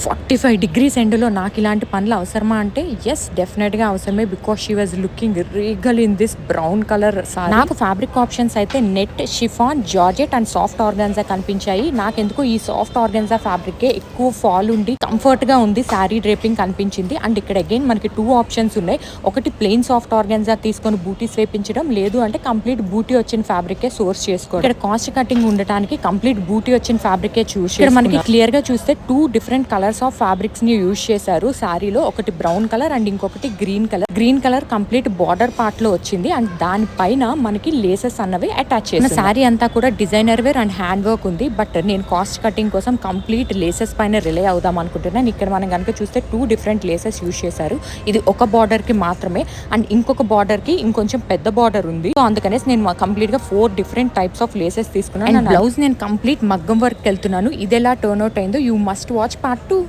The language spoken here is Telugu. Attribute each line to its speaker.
Speaker 1: 45 degrees ఎండ్లో నాకు ఇలాంటి పనులు అవసరమా అంటే ఎస్ డెఫినెట్గా అవసరమే. Because she was looking Regal in this brown colour sorry. నాకు ఫ్యాబ్రిక్ ఆప్షన్స్ అయితే net, chiffon, georgette and soft organza కనిపించాయి. నాకెందుకు ఈ సాఫ్ట్ ఆర్గాన్జా ఫ్యాబ్రికే ఎక్కువ ఫాల్ ఉండి కంఫర్ట్ గా ఉంది శారీ డ్రేపింగ్ కనిపించింది. అండ్ ఇక్కడ అగైన్ మనకి 2 ఆప్షన్స్ ఉన్నాయి. ఒకటి ప్లెయిన్ సాఫ్ట్ ఆర్గాన్జా తీసుకొని బూటీస్ వేపించడం, లేదు అంటే కంప్లీట్ బూటీ వచ్చిన ఫ్యాబ్రికే సోర్స్ చేసుకోవడం. ఇక్కడ కాస్ట్ కటింగ్ ఉండటానికి కంప్లీట్ బూటీ వచ్చిన ఫ్యాబ్రికే చూస్. ఇక్కడ మనకి క్లియర్ గా చూస్తే 2 డిఫరెంట్ కలర్స్ ఆఫ్ ఫ్యాబ్రిక్స్ ని యూజ్ చేశారు శారీలో. ఒకటి బ్రౌన్ కలర్ అండ్ ఇంకొకటి green colour. Green colour complete border part లో వచ్చింది అండ్ దానిపైన మనకి లేసెస్ అన్నవి అటాచ్ చేసిన శారీ అంతా కూడా designer wear and hand work ఉంది. బట్ నేను కాస్ట్ కటింగ్ కోసం కంప్లీట్ లేసెస్ పైన రిలే అవుదాం అనుకుంటున్నాను. ఇక్కడ మనం కనుక చూస్తే 2 డిఫరెంట్ లేసెస్ యూజ్ చేశారు. ఇది ఒక బార్డర్ కి మాత్రమే అండ్ ఇంకొక బార్డర్ కి ఇంకొంచెం పెద్ద బార్డర్ ఉంది. సో అందుకనేసి నేను కంప్లీట్ గా 4 డిఫరెంట్ టైప్స్ ఆఫ్ లేసెస్ తీసుకున్నాను. అండ్ బ్లౌజ్ నేను కంప్లీట్ మగ్గం వర్క్ వెళ్తున్నాను. ఇది ఎలా టర్న్ అవుట్ అయిందో యూ మస్ట్ వాచ్ పార్ట్ 2.